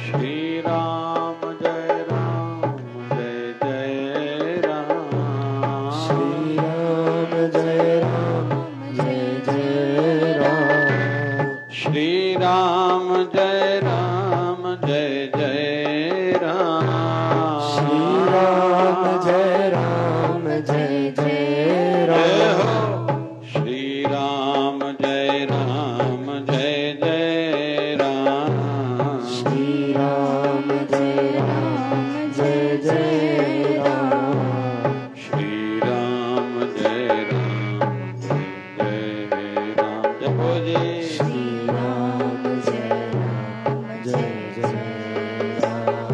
श्री राम जय राम जय जय राम। श्री राम जय राम जय जय राम। श्री राम जय राम जय जय राम। श्री राम जय राम जय जय राम। श्री राम जय राम जय जय राम। श्री राम जय राम जय जय राम। श्री राम जय राम जय राम। जपो जी। श्री राम जय राम जय जय राम।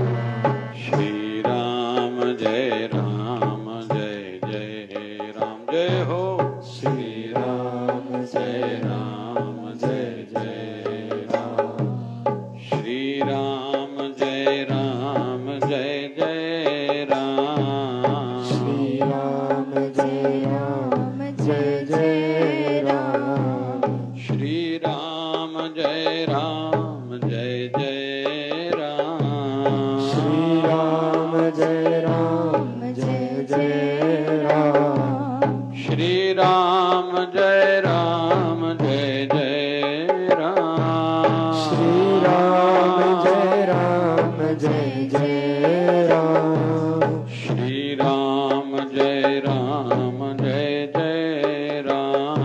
श्री राम जय राम जय जय राम। जय हो। श्री राम जय राम जय जय राम। श्री राम जय राम जय जय राम। श्री राम जय राम जय जय राम। श्री राम जय राम जय जय राम। श्री राम जय राम जय जय राम। श्री राम जय राम जय जय राम। श्री राम जय राम जय जय राम। श्री राम जय राम जय जय राम।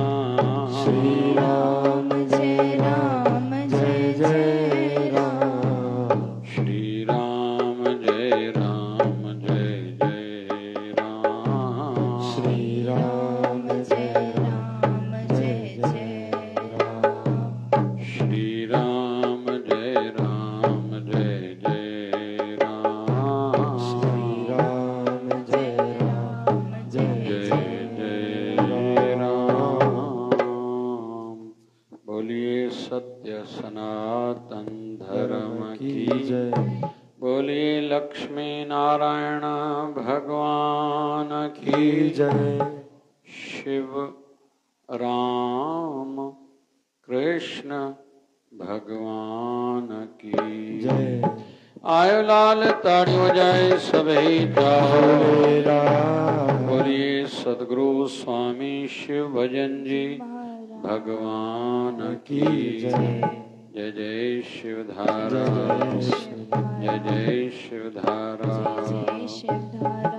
श्री राम जय राम जय जय राम। श्री राम जय राम जय जय राम। श्री राम जय राम जय जय राम। श्री राम जय राम जय जय राम। श्री राम जय राम जय जय जय जय राम। बोलिए सत्य सनातन धर्म की जय। बोलिए लक्ष्मी नारायण भगवान की जय। शिव राम कृष्ण भगवान की जय। आयो लाल ताड़ी बजाए सभी जाओ। बोले राम। बोलिए सदगुरु स्वामी शिव भजन जी भगवान की जय। जय जय शिवधारा। जय जय शिवधारा।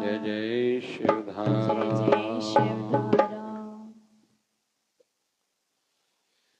जय जय शिवधारा।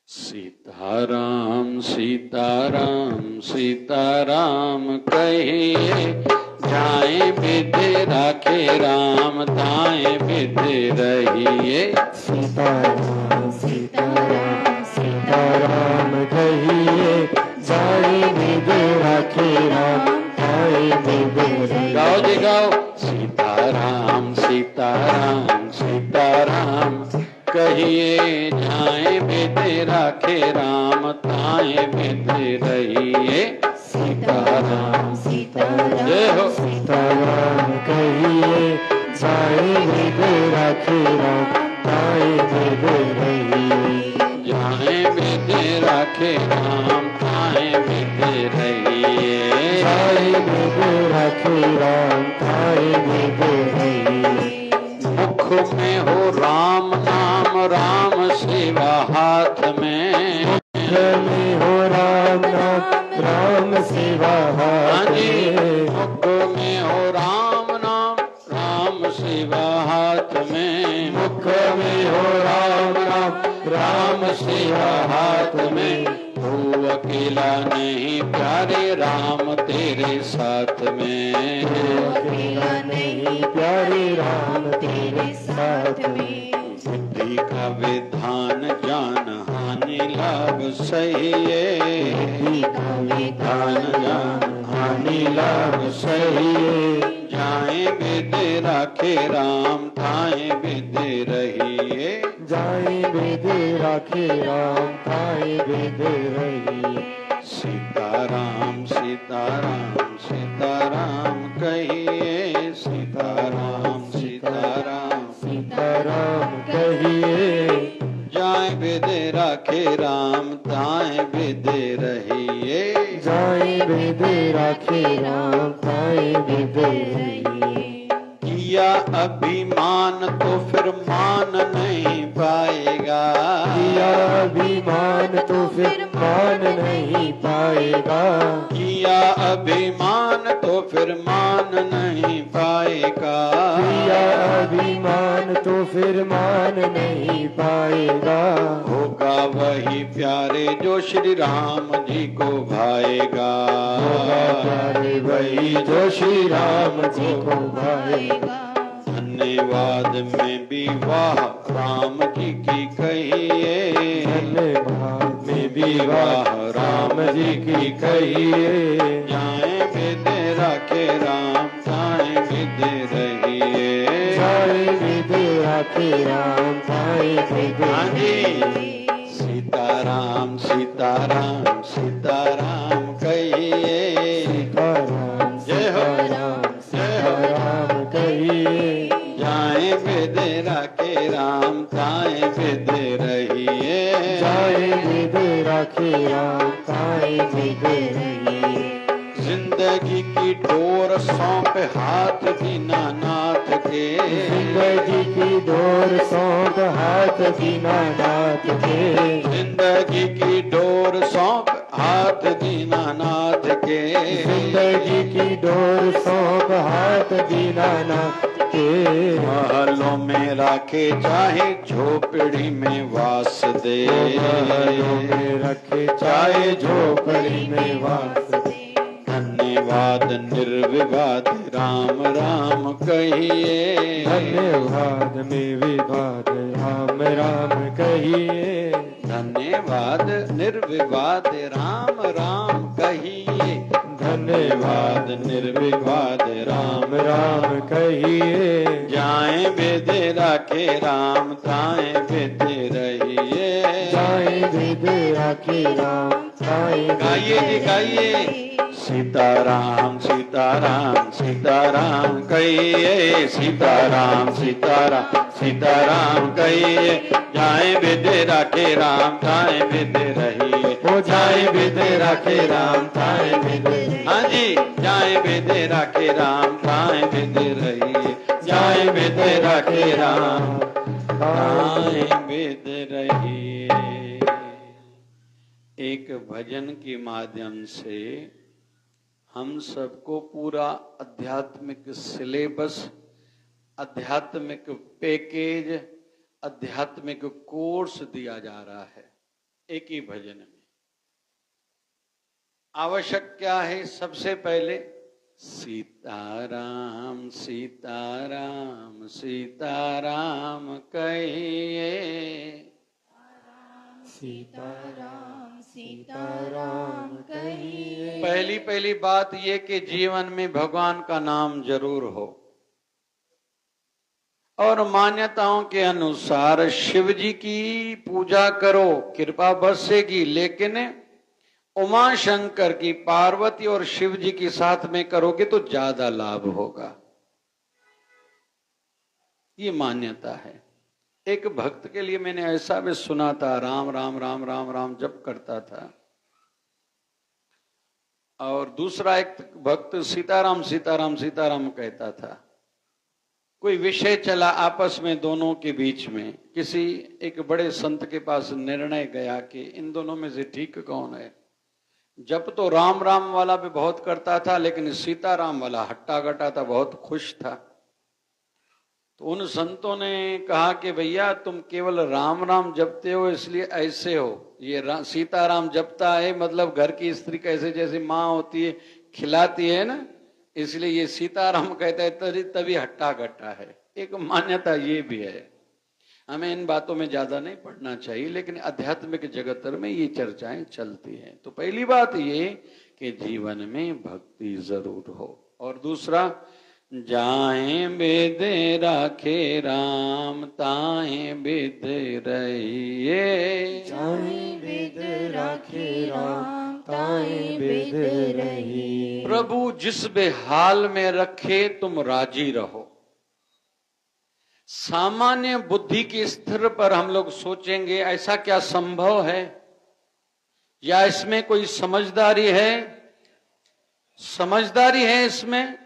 सीताराम सीताराम सीताराम कहिए जाए विधि राखे राम ताए विधि रहिए। सीताराम सीताराम सीताराम कहिए जाए विधि राखे राम ताए विधि रहिए। गाओ जी गाओ। सीताराम सीताराम सीताराम कहिए जाए विधि राखे राम ताए विधि रहिए। सीताराम सीताराम जय हो। सीताराम कहिए जाए विधि राखे राम ताए विधि रहिए। जाए विधि राखे राम ताए विधि रहिए। जाए विधि राखे राम ताए विधि रहिए। मुख में हो राम नाम राम सेवा हाथ में। मुख में हो राम नाम राम सेवा हाथ में। मुख में हो राम नाम राम सेवा हाथ में। मुख में हो राम नाम राम सेवा हाथ में। तू अकेला नहीं प्यारे राम तेरे साथ में। अकेला नहीं प्यारे राम तेरे साथ में। बुद्धि का विधान जान हानि लाभ सही है। बुद्धि का विधान जान हानि लाभ सही है। जाए विधि राखे राम ताए विधि रहिए। जाए विधि राखे राम ताए विधि रहिए। सीताराम सीताराम सीताराम कहिए। सीताराम सीताराम सीताराम कहिए जाए विधि राखे राम ताए विधि रहिए। जाए विधि राखे राम ताए विद रहिए। किया अभिमान तो फिर मान नहीं पाएगा, किया अभिमान तो फिर मान नहीं पाएगा, किया अभिमान तो फिर मान नहीं पाएगा, किया अभिमान तो फिर मान नहीं पाएगा। होगा वही प्यारे जो श्री राम जी को भाएगा, होगा प्यारे वही जो श्री राम जी को भाएगा। धन्यवाद में भी वाह राम जी की कहिए, धन्यवाद में भी वाह राम जी की कहिए। जाए विद राखे राम ताए विद रहिए, जाए विद राखे राम ताए विद रहिए। सीताराम सीताराम सीताराम कहिए, सीताराम जय हो सीताराम सीताराम कहिए। जाए विद राखे राम ताए विद रहिए, जाए विद राखे राम ताए विद रहिए। जिंदगी की डोर सौंप हाथ दीनानाथ के, जिंदगी की डोर सौंप हाथ दीनानाथ के, जिंदगी की डोर सौंप हाथ दीनानाथ के, जिंदगी की डोर सौंप हाथ दीनानाथ के। महलों में राखे चाहे झोपड़ी में वास दे, महलों में रखे चाहे झोपड़ी में वास दे। धन्यवाद निर्विवाद राम राम कहिए, धन्यवाद में विवाद राम राम कहिए। धन्यवाद निर्विवाद राम राम कहिए, धन्यवाद निर्विवाद राम राम कहिए। जाए विद राखे राम ताए विद रहिए, जाए विद राखे राम ताए गाइए जी गाइए। सीताराम सीताराम सीताराम कहिए, सीताराम सीताराम सीताराम कहिए, जाए विद राखे राम ताए विद रहिए, ओ जाए विद राखे राम ताए विद, हाँ जी जाए विद राखे राम ताए विद रहिए, जाए विद राखे राम ताए विद रहिए। एक भजन के माध्यम से हम सबको पूरा आध्यात्मिक सिलेबस, आध्यात्मिक पैकेज, आध्यात्मिक कोर्स दिया जा रहा है एक ही भजन में। आवश्यक क्या है? सबसे पहले सीताराम सीताराम सीताराम कहिए, सीताराम सीताराम कहिए। पहली बात ये कि जीवन में भगवान का नाम जरूर हो, और मान्यताओं के अनुसार शिव जी की पूजा करो कृपा बरसेगी, लेकिन उमा शंकर की, पार्वती और शिव जी की साथ में करोगे तो ज्यादा लाभ होगा, ये मान्यता है। एक भक्त के लिए मैंने ऐसा भी सुना था, राम राम राम राम राम जप करता था, और दूसरा एक भक्त सीताराम सीताराम सीताराम कहता था। कोई विषय चला आपस में दोनों के बीच में, किसी एक बड़े संत के पास निर्णय गया कि इन दोनों में से ठीक कौन है। जब तो राम राम वाला भी बहुत करता था, लेकिन सीताराम वाला हट्टा कट्टा था, बहुत खुश था। तो उन संतों ने कहा कि भैया तुम केवल राम राम जपते हो इसलिए ऐसे हो, ये सीताराम जपता है मतलब घर की स्त्री कैसे जैसे माँ होती है खिलाती है ना, इसलिए ये सीताराम कहता है तभी हट्टा कट्टा है। एक मान्यता ये भी है। हमें इन बातों में ज्यादा नहीं पढ़ना चाहिए, लेकिन आध्यात्मिक जगत में ये चर्चाएं चलती हैं। तो पहली बात ये कि जीवन में भक्ति जरूर हो, और दूसरा जाए विद राखे राम ताए विद रहिए, जाए विद राखे राम ताए विद रहिए। प्रभु जिस बेहाल में रखे तुम राजी रहो। सामान्य बुद्धि के स्तर पर हम लोग सोचेंगे ऐसा क्या संभव है, या इसमें कोई समझदारी है? समझदारी है इसमें,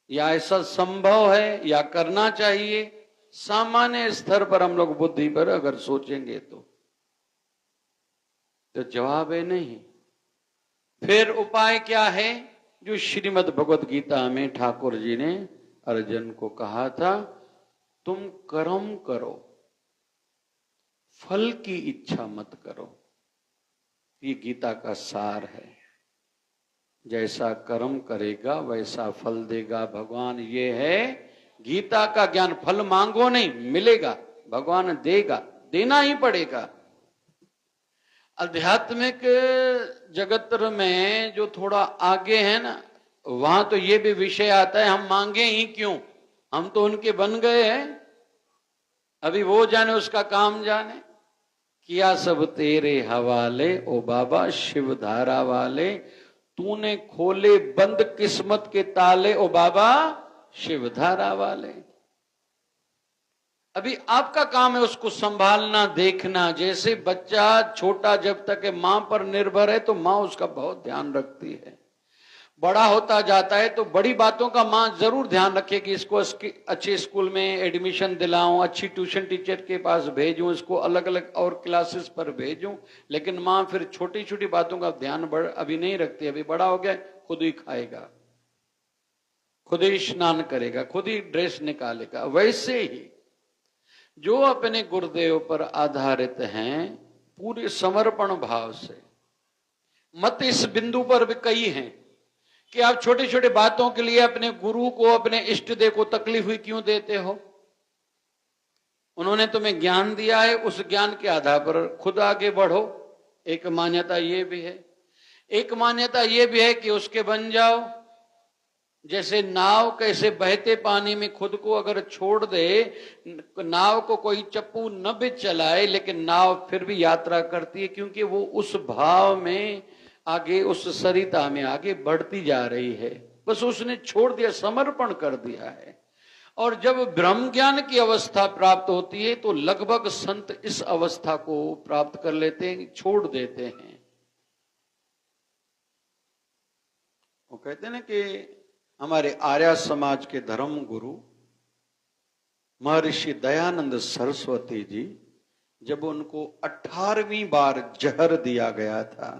या ऐसा संभव है, या करना चाहिए? सामान्य स्तर पर हम लोग बुद्धि पर अगर सोचेंगे तो जवाब है नहीं। फिर उपाय क्या है? जो श्रीमद् भगवत गीता में ठाकुर जी ने अर्जुन को कहा था, तुम कर्म करो, फल की इच्छा मत करो। ये गीता का सार है। जैसा कर्म करेगा वैसा फल देगा भगवान। ये है गीता का ज्ञान। फल मांगो नहीं, मिलेगा, भगवान देगा, देना ही पड़ेगा। आध्यात्मिक जगत में जो थोड़ा आगे है ना, वहां तो ये भी विषय आता है, हम मांगे ही क्यों, हम तो उनके बन गए हैं। अभी वो जाने, उसका काम जाने। किया सब तेरे हवाले ओ बाबा शिव धारा वाले, तूने खोले बंद किस्मत के ताले ओ बाबा शिव धारा वाले। अभी आपका काम है उसको संभालना, देखना। जैसे बच्चा छोटा जब तक मां पर निर्भर है तो मां उसका बहुत ध्यान रखती है। बड़ा होता जाता है तो बड़ी बातों का मां जरूर ध्यान रखे कि इसको अच्छे स्कूल में एडमिशन दिलाऊं, अच्छी ट्यूशन टीचर के पास भेजूं, इसको अलग अलग और क्लासेस पर भेजूं। लेकिन मां फिर छोटी छोटी बातों का ध्यान अभी नहीं रखती। अभी बड़ा हो गया, खुद ही खाएगा, खुद ही स्नान करेगा, खुद ही ड्रेस निकालेगा। वैसे ही जो अपने गुरुदेव पर आधारित हैं, पूरे समर्पण भाव से, मत इस बिंदु पर भी कई हैं कि आप छोटे छोटे बातों के लिए अपने गुरु को, अपने इष्ट देव को तकलीफ हुई क्यों देते हो? उन्होंने तुम्हें ज्ञान दिया है, उस ज्ञान के आधार पर खुद आगे बढ़ो। एक मान्यता ये भी है। एक मान्यता ये भी है कि उसके बन जाओ। जैसे नाव कैसे बहते पानी में खुद को अगर छोड़ दे, नाव को कोई चप्पू न भी चलाए लेकिन नाव फिर भी यात्रा करती है, क्योंकि वो उस भाव में आगे, उस सरिता में आगे बढ़ती जा रही है। बस उसने छोड़ दिया, समर्पण कर दिया है। और जब ब्रह्म ज्ञान की अवस्था प्राप्त होती है तो लगभग संत इस अवस्था को प्राप्त कर लेते हैं, छोड़ देते हैं। वो कहते हैं ना कि हमारे आर्य समाज के धर्म गुरु महर्षि दयानंद सरस्वती जी, जब उनको 18वीं बार जहर दिया गया था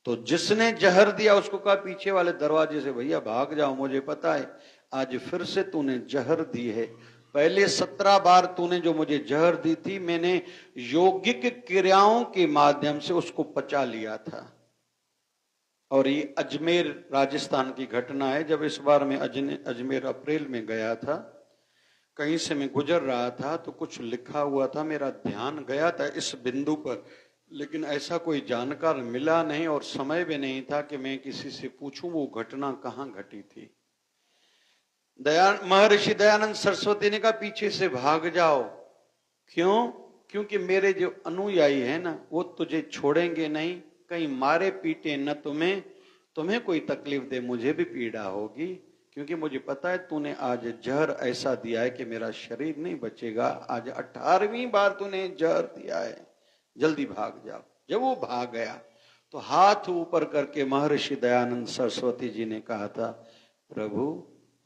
तो जिसने जहर दिया उसको कहा पीछे वाले दरवाजे से, भैया भाग जाओ, मुझे पता है आज फिर से तूने जहर दी है। पहले 17 बार तूने जो मुझे जहर दी थी, मैंने योगिक क्रियाओं के माध्यम से उसको पचा लिया था। और ये अजमेर राजस्थान की घटना है। जब इस बार मैं अजमेर अप्रैल में गया था, कहीं से मैं गुजर रहा था तो कुछ लिखा हुआ था, मेरा ध्यान गया था इस बिंदु पर, लेकिन ऐसा कोई जानकार मिला नहीं और समय भी नहीं था कि मैं किसी से पूछूं वो घटना कहाँ घटी थी। महर्षि दयानंद सरस्वती ने कहा पीछे से भाग जाओ। क्यों? क्योंकि मेरे जो अनुयायी है ना, वो तुझे छोड़ेंगे नहीं, कहीं मारे पीटे न तुम्हें कोई तकलीफ दे, मुझे भी पीड़ा होगी, क्योंकि मुझे पता है तूने आज जहर ऐसा दिया है कि मेरा शरीर नहीं बचेगा। आज 18वीं बार तूने जहर दिया है, जल्दी भाग जाओ। जब वो भाग गया तो हाथ ऊपर करके महर्षि दयानंद सरस्वती जी ने कहा था, प्रभु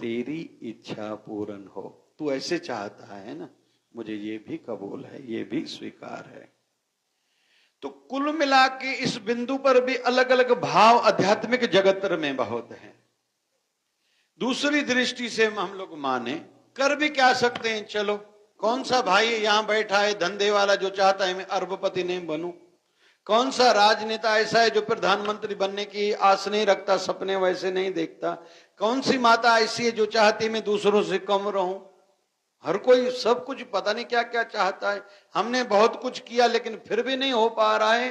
तेरी इच्छा पूर्ण हो। तू ऐसे चाहता है ना, मुझे ये भी कबूल है, ये भी स्वीकार है। तो कुल मिला के इस बिंदु पर भी अलग अलग भाव आध्यात्मिक जगत में बहुत हैं। दूसरी दृष्टि से हम लोग माने, कर भी क्या सकते हैं। चलो, कौन सा भाई यहां बैठा है धंधे वाला जो चाहता है मैं अरबपति नहीं बनूं? कौन सा राजनेता ऐसा है जो प्रधानमंत्री बनने की आस नहीं रखता, सपने वैसे नहीं देखता? कौन सी माता ऐसी है जो चाहती मैं दूसरों से कम रहूं? हर कोई सब कुछ पता नहीं क्या क्या चाहता है। हमने बहुत कुछ किया लेकिन फिर भी नहीं हो पा रहा है।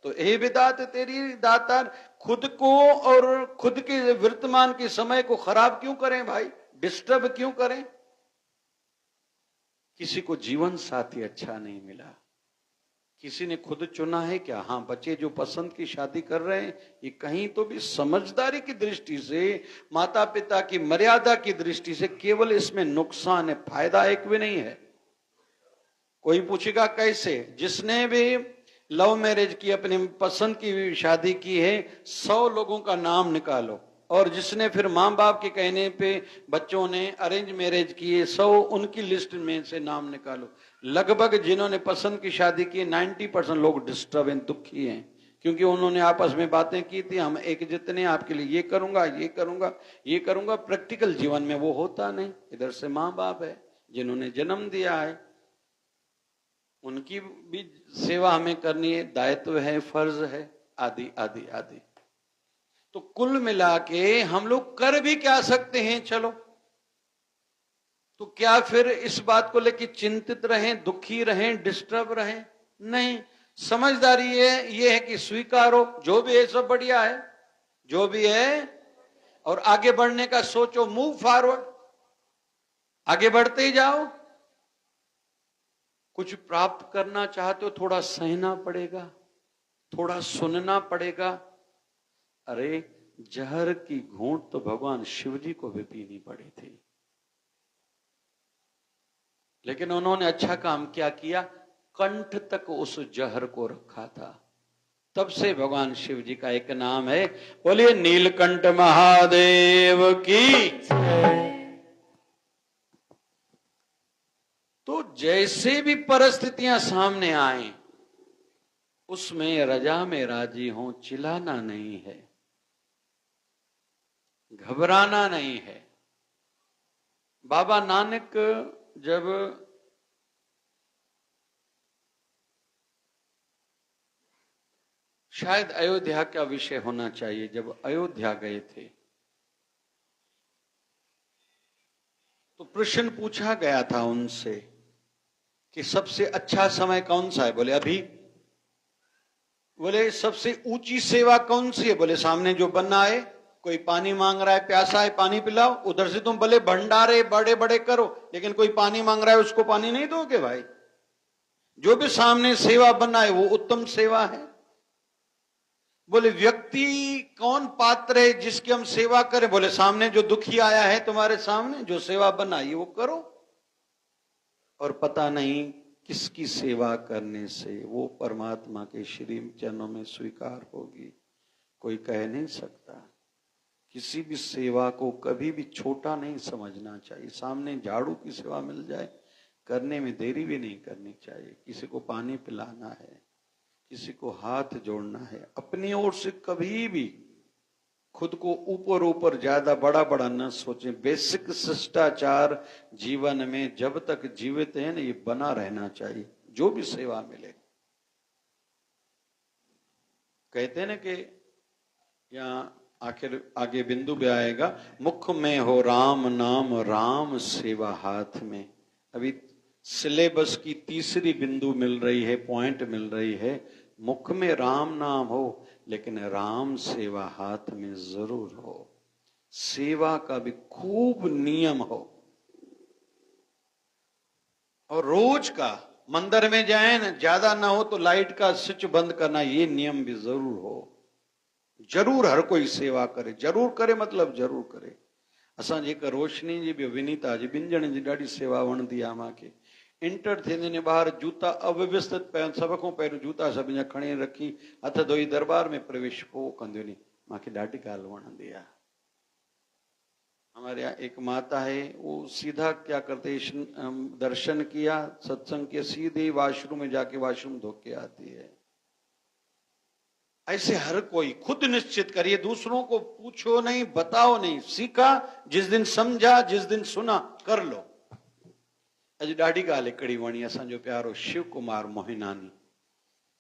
तो हे विधाता तेरी दातार, खुद को और खुद के वर्तमान के समय को खराब क्यों करें भाई, डिस्टर्ब क्यों करें? किसी को जीवन साथी अच्छा नहीं मिला, किसी ने खुद चुना है क्या? हाँ, बच्चे जो पसंद की शादी कर रहे हैं, ये कहीं तो भी समझदारी की दृष्टि से, माता पिता की मर्यादा की दृष्टि से केवल इसमें नुकसान है, फायदा एक भी नहीं है। कोई पूछेगा कैसे? जिसने भी लव मैरिज की, अपनी पसंद की शादी की है, 100 लोगों का नाम निकालो, और जिसने फिर माँ बाप के कहने पे बच्चों ने अरेंज मैरिज किए, 100 उनकी लिस्ट में से नाम निकालो। लगभग जिन्होंने पसंद की शादी की 90% लोग डिस्टर्ब हैं, दुखी हैं, क्योंकि उन्होंने आपस में बातें की थी, हम एक जितने आपके लिए ये करूंगा, ये करूंगा, ये करूंगा। प्रैक्टिकल जीवन में वो होता नहीं। इधर से माँ बाप है जिन्होंने जन्म दिया है, उनकी भी सेवा हमें करनी है, दायित्व है, फर्ज है, आदि आदि आदि। तो कुल मिला के हम लोग कर भी क्या सकते हैं? चलो, तो क्या फिर इस बात को लेकर चिंतित रहें, दुखी रहें, डिस्टर्ब रहें? नहीं, समझदारी ये है कि स्वीकारो, जो भी है सब बढ़िया है, जो भी है, और आगे बढ़ने का सोचो, मूव फॉरवर्ड, आगे बढ़ते ही जाओ। कुछ प्राप्त करना चाहते हो, थोड़ा सहना पड़ेगा, थोड़ा सुनना पड़ेगा। अरे जहर की घूंट तो भगवान शिव जी को भी पीनी पड़ी थी, लेकिन उन्होंने अच्छा काम क्या किया, कंठ तक उस जहर को रखा था। तब से भगवान शिव जी का एक नाम है, बोलिए नीलकंठ महादेव की। तो जैसे भी परिस्थितियां सामने आए, उसमें रजा में राजी हो, चिल्लाना नहीं है, घबराना नहीं है। बाबा नानक जब शायद अयोध्या का विषय होना चाहिए, जब अयोध्या गए थे तो प्रश्न पूछा गया था उनसे कि सबसे अच्छा समय कौन सा है? बोले अभी। बोले सबसे ऊंची सेवा कौन सी है? बोले सामने जो बन्ना है, कोई पानी मांग रहा है, प्यासा है, पानी पिलाओ। उधर से तुम भले भंडारे बड़े बड़े करो, लेकिन कोई पानी मांग रहा है उसको पानी नहीं दोगे भाई। जो भी सामने सेवा बना है वो उत्तम सेवा है। बोले व्यक्ति कौन पात्र है जिसकी हम सेवा करें? बोले सामने जो दुखी आया है तुम्हारे सामने, जो सेवा बनाई वो करो। और पता नहीं किसकी सेवा करने से वो परमात्मा के श्री चरणों में स्वीकार होगी, कोई कह नहीं सकता। किसी भी सेवा को कभी भी छोटा नहीं समझना चाहिए। सामने झाड़ू की सेवा मिल जाए, करने में देरी भी नहीं करनी चाहिए। किसी को पानी पिलाना है, किसी को हाथ जोड़ना है, अपनी ओर से कभी भी खुद को ऊपर ऊपर ज्यादा बड़ा बड़ा न सोचें। बेसिक शिष्टाचार जीवन में जब तक जीवित है ना, ये बना रहना चाहिए, जो भी सेवा मिले। कहते हैं ना कि यहाँ आखिर आगे बिंदु भी आएगा, मुख में हो राम नाम, राम सेवा हाथ में। अभी सिलेबस की तीसरी बिंदु मिल रही है, पॉइंट मिल रही है। मुख में राम नाम हो, लेकिन राम सेवा हाथ में जरूर हो। सेवा का भी खूब नियम हो, और रोज का मंदिर में जाए ना, ज्यादा ना हो तो लाइट का स्विच बंद करना, ये नियम भी जरूर हो। जरूर हर कोई सेवा करे, जरूर करे मतलब जरूर करे। असां जेका रोशनी जी भी विनीता जी ॿिनि ॼणनि जी ॾाढी सेवा वणंदी आहे मूंखे। इंटर थींदे ने ॿाहिर जूता अव्यवस्थित पिया, सब खां पहिरियों जूता सभिनी जा खणी रखी हथ धोई दरबार में प्रवेश पोइ कंदियूं नी, मूंखे ॾाढी ॻाल्हि वणंदी आहे। हमारे यहाँ एक माता है, वो सीधा क्या करते, दर्शन किया, सत्संग किया, सीधे वॉशरूम में जाके वॉशरूम धो के आती है। ऐसे हर कोई खुद निश्चित करिए, दूसरों को पूछो नहीं, बताओ नहीं। सीखा जिस दिन, समझा जिस दिन, सुना कर लो। अॼु ॾाढी ॻाल्हि हिकिड़ी वणी, असांजो प्यारो शिव कुमार मोहिनानी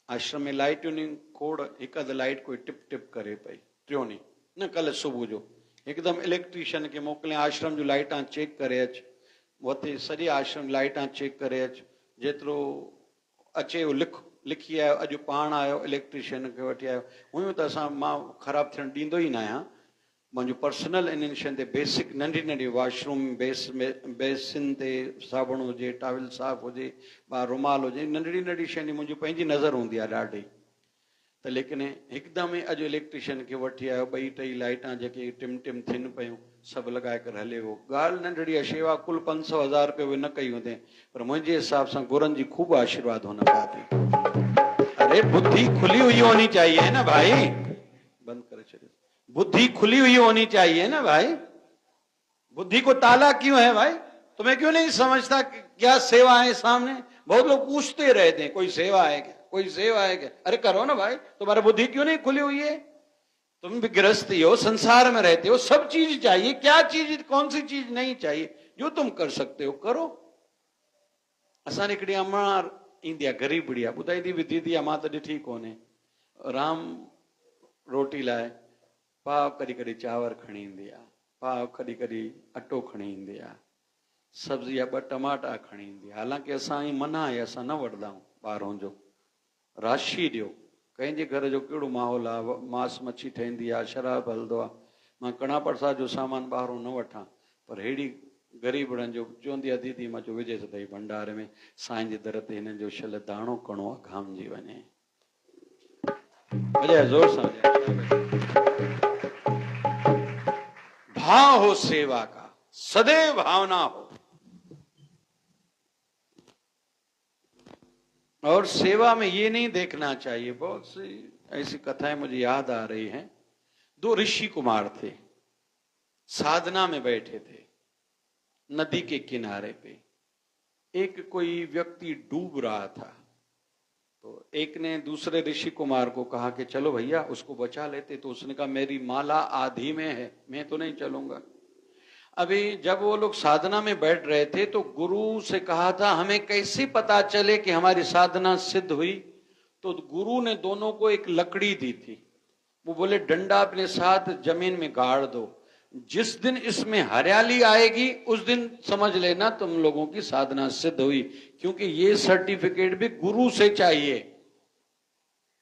आश्रम में लाइटुनि जी खोड़, हिकु अधु लाइट कोई टिप टिप करे पई, टियों नी न, कल्ह सुबुह जो हिकदमि इलेक्ट्रीशियन खे मोकिलिया, आश्रम जूं लाइटां चेक करे अच, वते सॼे आश्रम लाइटां चेक करे अच, जेतिरो अचे उहो लिखी आयो। अॼु पाण आयो, इलेक्ट्रीशियन खे वठी आयो। हुयूं त असां, मां ख़राबु थियणु ॾींदो ई न आहियां। मुंहिंजो पर्सनल इनिशन ते बेसिक नंढी नंढी वॉशरूम बेसिन ते साबुण हुजे, टॉवल साफ़ हुजे, ॿाहिरि रुमाल हुजे, नंढड़ी नंढड़ी शयूं मुंहिंजी पंहिंजी नज़र हूंदी आहे ॾाढी। त लेकिन हिकदमि अॼु इलेक्ट्रीशियन खे वठी आयो, 2-3 लाइटां जेके टिम टिम थियनि पियूं सभु लॻाए करे हले वियो। ॻाल्हि नंढड़ी आहे, शेवा कुल 500-1000 रुपये उहे न कई हूंदे, पर मुंहिंजे हिसाब सां गुरनि जी खूब आशीर्वाद हुन पाती। अरे बुद्धि खुली हुई होनी चाहिए ना भाई, बंद करे छॾियो। बुद्धि खुली हुई होनी चाहिए ना भाई। बुद्धि को ताला क्यों है भाई? तुम्हें क्यों नहीं समझता क्या सेवा है सामने? बहुत लोग पूछते रहते हैं कोई सेवा है क्या, कोई सेवा है क्या? अरे करो ना भाई, तुम्हारी बुद्धि क्यों नहीं खुली हुई है? तुम भी गृहस्थी हो, संसार में रहते हो, सब चीज चाहिए। क्या चीज, कौन सी चीज नहीं चाहिए? जो तुम कर सकते हो करो। असां हिकिड़ी अमां ईंदी आहे ग़रीब बुढ़िया, ॿुधाईंदी हुई दीदी मां त ॾिठी कोन्हे, राम रोटी लाइ पाव कॾहिं कॾहिं चांवर खणी ईंदी आहे, पाव कॾहिं कॾहिं अटो खणी ईंदी आहे, सब्जी या 2 टमाटा खणी ईंदी आहे। हालांकि असां जी मना आहे, असां न वठंदा आहियूं ॿाहिरों जो। राशि ॾियो। कंहिंजे घर जो कहिड़ो माहौल आहे, मांस मच्छी ठहंदी आहे, शराब हलंदो आहे। मां कणा प्रसाद जो सामान ॿाहिरों न वठां, पर हेड़ी ग़रीबड़नि जो चवंदी आहे दीदी मां चयो विझे अथई भंडारे में, साईं जे दर ते हिननि जो शल दाणो कणो आहे, घामजी वञे। वजह जोर सां भाव हो सेवा का, सदैव भावना हो। और सेवा में ये नहीं देखना चाहिए, बहुत सी ऐसी कथाएं मुझे याद आ रही हैं। 2 ऋषि कुमार थे, साधना में बैठे थे नदी के किनारे पे। एक कोई व्यक्ति डूब रहा था, तो एक ने दूसरे ऋषि कुमार को कहा कि चलो भैया उसको बचा लेते। तो उसने कहा मेरी माला आधी में है, मैं तो नहीं चलूंगा। अभी जब वो लोग साधना में बैठ रहे थे तो गुरु से कहा था हमें कैसे पता चले कि हमारी साधना सिद्ध हुई? तो गुरु ने दोनों को एक लकड़ी दी थी। वो बोले डंडा अपने साथ जमीन में गाड़ दो, जिस दिन इसमें हरियाली आएगी उस दिन समझ लेना तुम लोगों की साधना सिद्ध हुई। क्योंकि ये सर्टिफिकेट भी गुरु से चाहिए,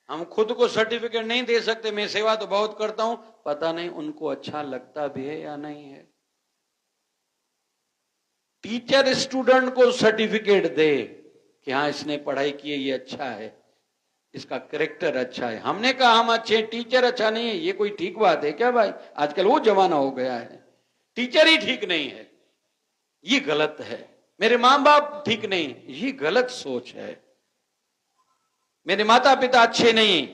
हम खुद को सर्टिफिकेट नहीं दे सकते। मैं सेवा तो बहुत करता हूं, पता नहीं उनको अच्छा लगता भी है या नहीं है। टीचर स्टूडेंट को सर्टिफिकेट दे कि हाँ इसने पढ़ाई की है, ये अच्छा है, इसका कैरेक्टर अच्छा है। हमने कहा हम अच्छे, टीचर अच्छा नहीं है, ये कोई ठीक बात है क्या भाई? आजकल वो जमाना हो गया है, टीचर ही ठीक नहीं है, ये गलत है। मेरे मां बाप ठीक नहीं, ये गलत सोच है। मेरे माता पिता अच्छे नहीं,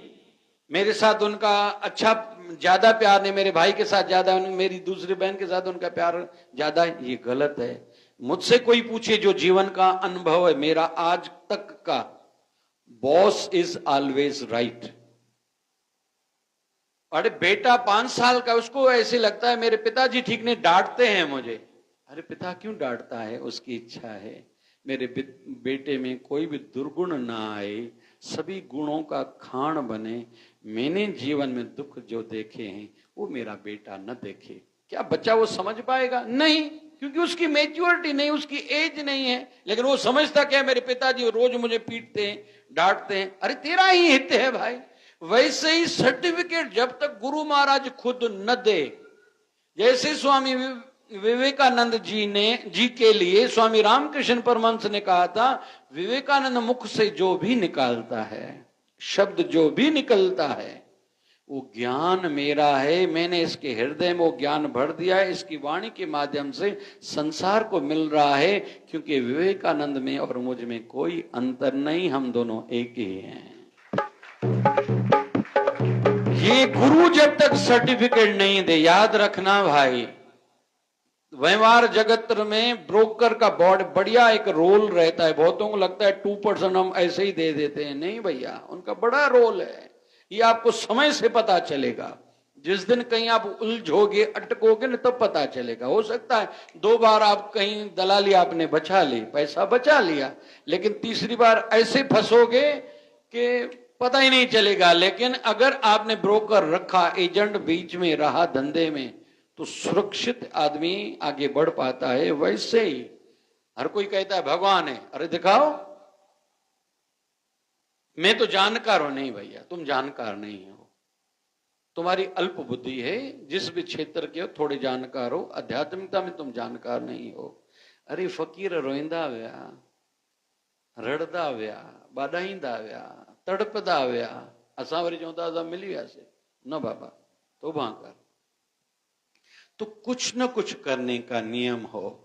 मेरे साथ उनका अच्छा ज्यादा प्यार नहीं, मेरे भाई के साथ ज्यादा, मेरी दूसरी बहन के साथ उनका प्यार ज्यादा, ये गलत है। मुझसे कोई पूछे जो जीवन का अनुभव है, मेरा आज तक का, बॉस इज ऑलवेज राइट। अरे बेटा 5 साल का, उसको ऐसे लगता है मेरे पिताजी ठीक नहीं, डांटते हैं मुझे। अरे पिता क्यों डांटता है? उसकी इच्छा है मेरे बेटे में कोई भी दुर्गुण ना आए, सभी गुणों का खान बने। मैंने जीवन में दुख जो देखे हैं वो मेरा बेटा न देखे। क्या बच्चा वो समझ पाएगा? नहीं, क्योंकि उसकी मैच्योरिटी नहीं, उसकी एज नहीं है। लेकिन वो समझता क्या, मेरे पिताजी रोज मुझे पीटते हैं, डांटते हैं। अरे तेरा ही हित है भाई। वैसे ही सर्टिफिकेट जब तक गुरु महाराज खुद न दे, जैसे स्वामी विवेकानंद जी के लिए स्वामी रामकृष्ण परमहंस ने कहा था, विवेकानंद मुख से जो भी निकालता है, शब्द जो भी निकलता है, वो ज्ञान मेरा है, मैंने इसके हृदय में वो ज्ञान भर दिया है, इसकी वाणी के माध्यम से संसार को मिल रहा है। क्योंकि विवेकानंद में और मुझ में कोई अंतर नहीं, हम दोनों एक ही हैं। ये गुरु जब तक सर्टिफिकेट नहीं दे, याद रखना भाई, व्यवहार जगत में ब्रोकर का बहुत बढ़िया एक रोल रहता है। बहुतों को लगता है 2% हम ऐसे ही दे देते हैं, नहीं भैया, उनका बड़ा रोल है। ये आपको समय से पता चलेगा। जिस दिन कहीं आप उलझोगे, अटकोगे न, तब पता चलेगा। हो सकता है 2 बार आप कहीं दलाली आपने बचा ली, पैसा बचा लिया, लेकिन तीसरी बार ऐसे फंसोगे कि पता ही नहीं चलेगा। लेकिन अगर आपने ब्रोकर रखा, एजेंट बीच में रहा धंधे में, तो सुरक्षित आदमी आगे बढ़ पाता है। वैसे ही हर कोई कहता है भगवान है, अरे दिखाओ। मैं तो जानकार हूं, नहीं भैया, तुम जानकार नहीं हो, तुम्हारी अल्प बुद्धि है। जिस भी क्षेत्र के हो थोड़े जानकार हो, आध्यात्मिकता में तुम जानकार नहीं हो। अरे फकीर रोईंदा विया, रड़दा विया, बाडाईंदा विया, तड़पदा विया, असां वरी चवंदा असां मिली वियासीं। न बाबा, तौबा कर। तो कुछ न कुछ करने का नियम हो।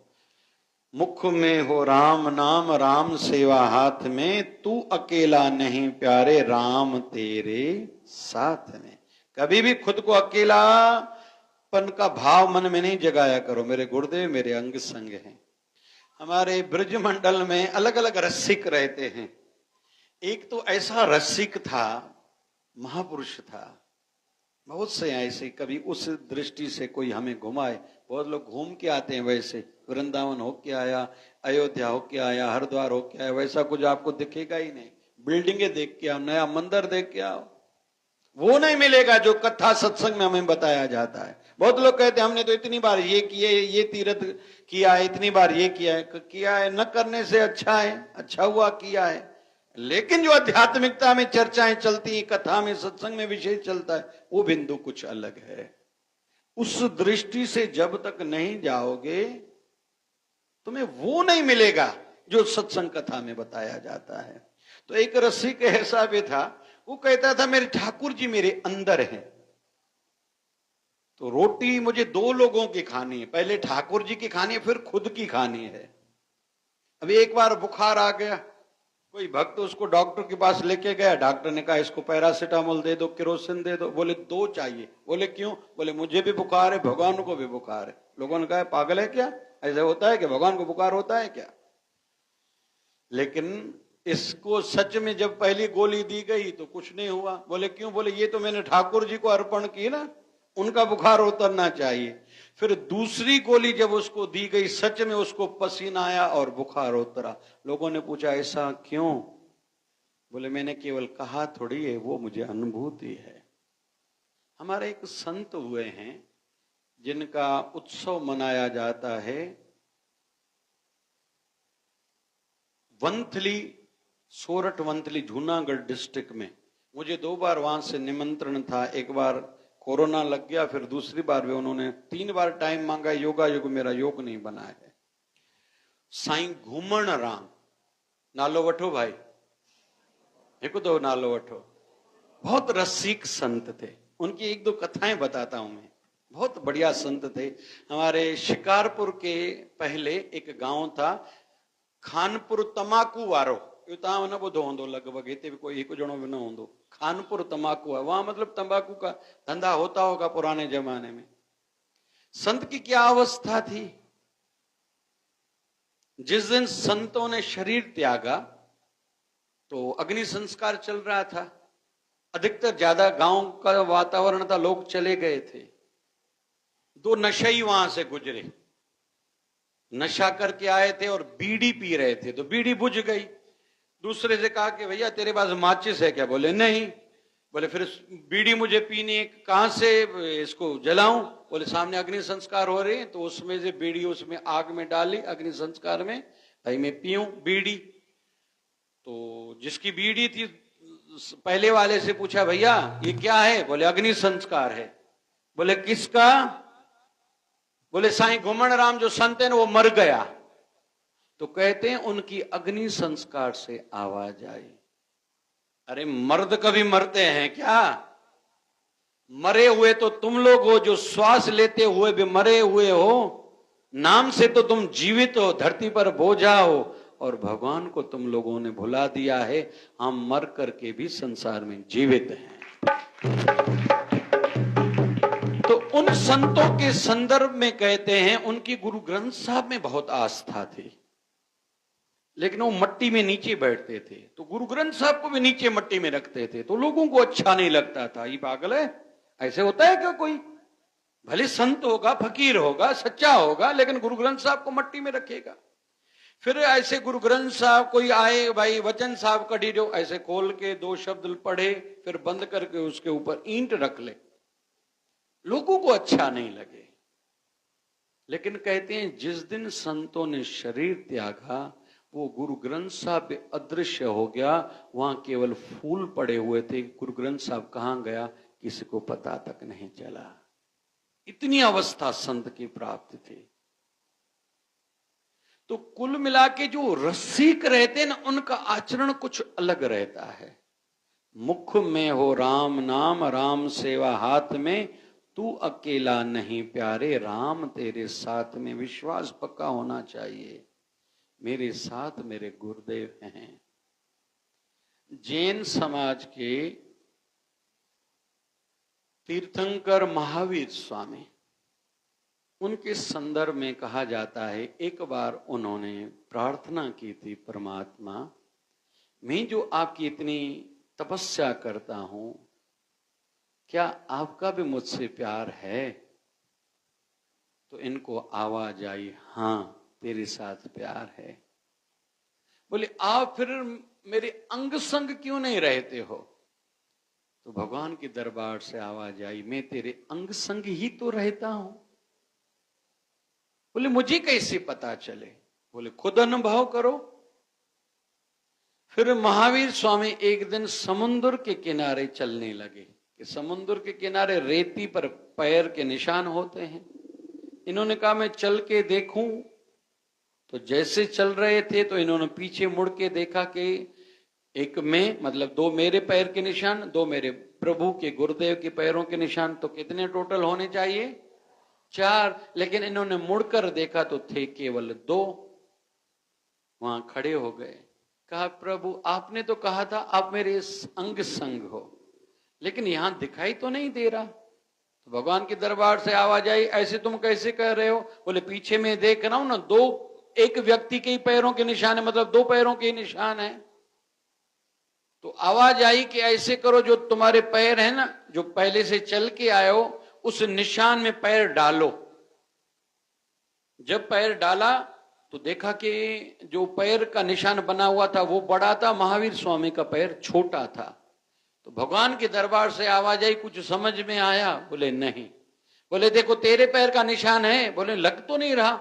मुख में हो राम नाम, राम सेवा हाथ में, तू अकेला नहीं प्यारे, राम तेरे साथ में। कभी भी खुद को अकेलापन का भाव मन में नहीं जगाया करो। मेरे गुरुदेव मेरे अंग संग हैं। हमारे ब्रज मंडल में अलग अलग रसिक रहते हैं। एक तो ऐसा रसिक था, महापुरुष था। बहुत से ऐसे, कभी उस दृष्टि से कोई हमें घुमाए। बहुत लोग घूम के आते हैं, वैसे वृंदावन होके आया, अयोध्या होके आया, हरिद्वार होके आया, वैसा कुछ आपको दिखेगा ही नहीं। बिल्डिंगे देख के आओ, नया मंदिर देख के आओ, वो नहीं मिलेगा जो कथा सत्संग में हमें बताया जाता है। बहुत लोग कहते हैं हमने तो इतनी बार ये किए, ये तीर्थ किया है, इतनी बार ये किया है। न करने से अच्छा है, अच्छा हुआ किया है। लेकिन जो आध्यात्मिकता में चर्चाएं चलती हैं, कथा में सत्संग में विषय चलता है, वो बिंदु कुछ अलग है। उस दृष्टि से जब तक नहीं जाओगे तुम्हें वो नहीं मिलेगा जो सत्संग कथा में बताया जाता है। तो एक रसिक ऐसा भी था, वो कहता था मेरे ठाकुर जी मेरे अंदर हैं। तो रोटी मुझे दो लोगों की खानी है, पहले ठाकुर जी की खानी है, फिर खुद की खानी है। अभी एक बार बुखार आ गया, कोई भक्त उसको डॉक्टर के पास लेके गया। डॉक्टर ने कहा इसको पैरासीटामोल दे दो, केरोसिन दे दो। बोले दो चाहिए। बोले क्यों? बोले मुझे भी बुखार है, भगवान को भी बुखार है। लोगों ने कहा पागल है क्या, ऐसा होता है कि भगवान को बुखार होता है क्या? लेकिन इसको सच में जब पहली गोली दी गई तो कुछ नहीं हुआ। बोले क्यों? बोले ये तो मैंने ठाकुर जी को अर्पण की ना, उनका बुखार उतरना चाहिए। फिर दूसरी गोली जब उसको दी गई, सच में उसको पसीना आया और बुखार उतरा। लोगों ने पूछा ऐसा क्यों? बोले मैंने केवल कहा थोड़ी है, वो मुझे अनुभूति है। हमारे एक संत हुए हैं जिनका उत्सव मनाया जाता है वंथली, सोरठ वंथली, जूनागढ़ डिस्ट्रिक्ट में। मुझे 2 बार वहां से निमंत्रण था। एक बार कोरोना लग गया, फिर दूसरी बार भी उन्होंने 3 बार टाइम मांगा। योगा युग मेरा योग नहीं बना है। साईं घूमण राम नालो वठो भाई, एक दो नालो वठो। बहुत रसिक संत थे। उनकी 1-2 कथाएं बताता हूं मैं। बहुत बढ़िया संत थे। हमारे शिकारपुर के पहले एक गांव था खानपुर तमाकू वारो। तव्हां न ॿुधो हूंदो, लगभग हिते भी कोई हिकु ॼणो भी न हूंदो। खानपुर तमाकू है, वहां मतलब तंबाकू का धंधा होता होगा पुराने जमाने में। संत की क्या अवस्था थी, जिस दिन संतों ने शरीर त्यागा तो अग्नि संस्कार चल रहा था। अधिकतर ज्यादा गांव का वातावरण था, लोग चले गए थे। 2 नशेई वहां से गुजरे, नशा करके आए थे और बीड़ी पी रहे थे। तो बीड़ी बुझ गई। दूसरे से कहा कि भैया तेरे पास माचिस है क्या? बोले नहीं। बोले फिर बीड़ी मुझे पीनी है, कहां से इसको जलाऊं? बोले सामने अग्नि संस्कार हो रहे हैं। तो उसमें से बीड़ी उसमें आग में डाली, अग्नि संस्कार में। भाई मैं पीऊं बीड़ी। तो जिसकी बीड़ी थी पहले वाले से पूछा भैया ये क्या है? बोले अग्नि संस्कार है। बोले किसका? बोले साईं घुमण राम जो संत है ना वो मर गया। तो कहते हैं उनकी अग्नि संस्कार से आवाज आई। अरे मर्द कभी मरते हैं क्या? मरे हुए तो तुम लोग हो, जो श्वास लेते हुए भी मरे हुए हो। नाम से तो तुम जीवित हो, धरती पर बोझा हो, और भगवान को तुम लोगों ने भुला दिया है। हम मर करके भी संसार में जीवित हैं। तो उन संतों के संदर्भ में कहते हैं उनकी गुरु ग्रंथ साहब में बहुत आस्था थी, लेकिन वो मट्टी में नीचे बैठते थे। तो गुरु ग्रंथ साहब को भी नीचे मट्टी में रखते थे। तो लोगों को अच्छा नहीं लगता था, ये पागल है, ऐसे होता है क्या? कोई भले संत होगा, फकीर होगा, सच्चा होगा, लेकिन गुरु ग्रंथ साहब को मट्टी में रखेगा। फिर ऐसे गुरु ग्रंथ साहब कोई आए, भाई वचन साहब कढ़ी दो, ऐसे खोल के 2 शब्द पढ़े, फिर बंद करके उसके ऊपर ईंट रख ले। लोगों को अच्छा नहीं लगे। लेकिन कहते हैं जिस दिन संतों ने शरीर त्यागा, वो गुरु ग्रंथ साहब अदृश्य हो गया। वहां केवल फूल पड़े हुए थे। गुरु ग्रंथ साहब कहां गया किसी को पता तक नहीं चला। इतनी अवस्था संत की प्राप्त थी। तो कुल मिला के जो रसिक रहते ना, उनका आचरण कुछ अलग रहता है। मुख में हो राम नाम, राम सेवा हाथ में, तू अकेला नहीं प्यारे, राम तेरे साथ में। विश्वास पक्का होना चाहिए, मेरे साथ मेरे गुरुदेव हैं। जैन समाज के तीर्थंकर महावीर स्वामी, उनके संदर्भ में कहा जाता है, एक बार उन्होंने प्रार्थना की थी, परमात्मा मैं जो आपकी इतनी तपस्या करता हूं, क्या आपका भी मुझसे प्यार है? तो इनको आवाज आई, हां तेरे साथ प्यार है। बोले आप फिर मेरे अंग संग क्यों नहीं रहते हो? तो भगवान के दरबार से आवाज आई, मैं तेरे अंग संग ही तो रहता हूं। बोले मुझे कैसे पता चले? बोले खुद अनुभव करो। फिर महावीर स्वामी एक दिन समुद्र के किनारे चलने लगे कि समुद्र के किनारे रेती पर पैर के निशान होते हैं। इन्होंने कहा मैं चल के देखूं। तो जैसे चल रहे थे तो इन्होंने पीछे मुड़ के देखा कि एक में मतलब दो मेरे पैर के निशान, दो मेरे प्रभु के गुरुदेव के पैरों के निशान, तो कितने टोटल होने चाहिए? 4। लेकिन इन्होंने मुड़कर देखा तो थे केवल 2। वहां खड़े हो गए, कहा प्रभु आपने तो कहा था आप मेरे अंग संग हो, लेकिन यहां दिखाई तो नहीं दे रहा। तो भगवान के दरबार से आवाज आई, ऐसे तुम कैसे कह रहे हो? बोले पीछे मैं देख रहा हूं ना, 2 एक व्यक्ति के ही पैरों के निशान है, मतलब 2 पैरों के निशान है। तो आवाज आई कि ऐसे करो, जो तुम्हारे पैर है ना, जो पहले से चल के आए हो, उस निशान में पैर डालो। जब पैर डाला तो देखा कि जो पैर का निशान बना हुआ था वो बड़ा था, महावीर स्वामी का पैर छोटा था। तो भगवान के दरबार से आवाज आई, कुछ समझ में आया? बोले नहीं। बोले देखो तेरे पैर का निशान है। बोले लग तो नहीं रहा।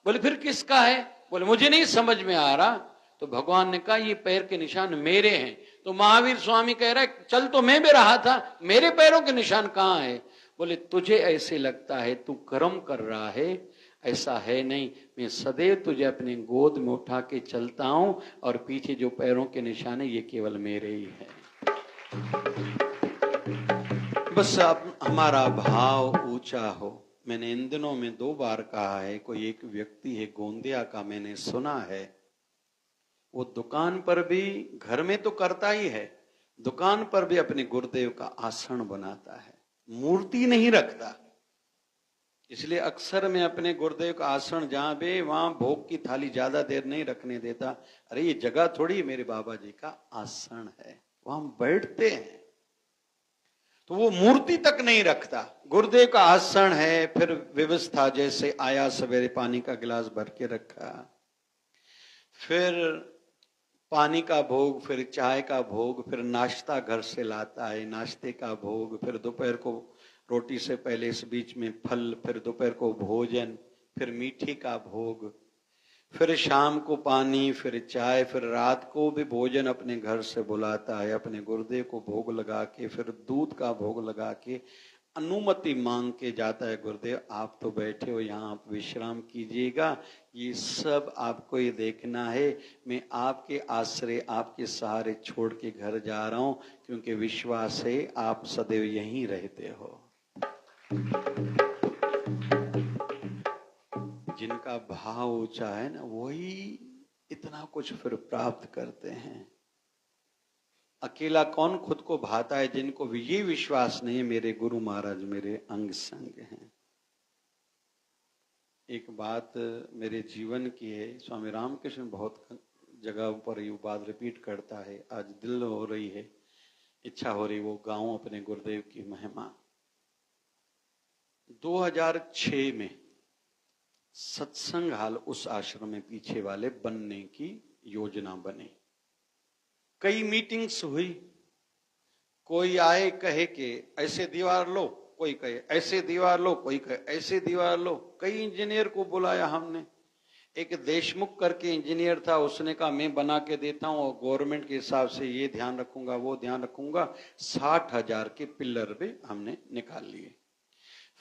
बोले फिर किसका है? बोले मुझे नहीं समझ में आ रहा। तो भगवान ने कहा ये पैर के निशान मेरे हैं। तो महावीर स्वामी कह रहा है चल तो मैं भी रहा था, मेरे पैरों के निशान कहां है? बोले तुझे ऐसे लगता है तू कर्म कर रहा है, ऐसा है नहीं। मैं सदैव तुझे अपनी गोद में उठा के चलता हूं और पीछे जो पैरों के निशान है ये केवल मेरे ही है। बस अब हमारा भाव ऊंचा हो। मैंने इन दिनों में 2 बार कहा है, कोई एक व्यक्ति है गोंदिया का, मैंने सुना है, वो दुकान पर भी, घर में तो करता ही है, दुकान पर भी अपने गुरुदेव का आसन बनाता है, मूर्ति नहीं रखता। इसलिए अक्सर मैं अपने गुरुदेव का आसन जहां भी, वहां भोग की थाली ज्यादा देर नहीं रखने देता। अरे ये जगह थोड़ी मेरे बाबा जी का आसन है, वहां बैठते हैं। तो वो मूर्ति तक नहीं रखता, गुरुदेव का आसन है। फिर व्यवस्था जैसे आया, सवेरे पानी का गिलास भर के रखा, फिर पानी का भोग, फिर चाय का भोग, फिर नाश्ता घर से लाता है, नाश्ते का भोग, फिर दोपहर को रोटी से पहले इस बीच में फल, फिर दोपहर को भोजन, फिर मीठे का भोग, फिर शाम को पानी, फिर चाय, फिर रात को भी भोजन अपने घर से बुलाता है, अपने गुरुदेव को भोग लगा के, फिर दूध का भोग लगा के अनुमति मांग के जाता है, गुरुदेव आप तो बैठे हो यहाँ, आप विश्राम कीजिएगा, ये सब आपको ही देखना है, मैं आपके आश्रय, आपके सहारे छोड़ के घर जा रहा हूं, क्योंकि विश्वास है आप सदैव यहीं रहते हो। जिनका भाव ऊंचा है ना, वही इतना कुछ फिर प्राप्त करते हैं। अकेला कौन खुद को भाता है? जिनको ये विश्वास नहीं है मेरे गुरु महाराज मेरे अंग संग हैं। एक बात मेरे जीवन की है, स्वामी रामकृष्ण बहुत जगह पर ये बात रिपीट करता है, आज दिल हो रही है, इच्छा हो रही वो गाऊं अपने गुरुदेव की महिमा। 2006 में सत्संग हाल उस आश्रम में पीछे वाले बनने की योजना बनी। कई मीटिंग्स हुई, कोई आए कहे कि ऐसे दीवार लो, कोई कहे ऐसे दीवार लो, कोई कहे ऐसे दीवार लो। कई इंजीनियर को बुलाया हमने। एक देशमुख करके इंजीनियर था, उसने कहा मैं बना के देता हूं और गवर्नमेंट के हिसाब से ये ध्यान रखूंगा वो ध्यान रखूंगा। 60,000 के पिलर भी हमने निकाल लिए।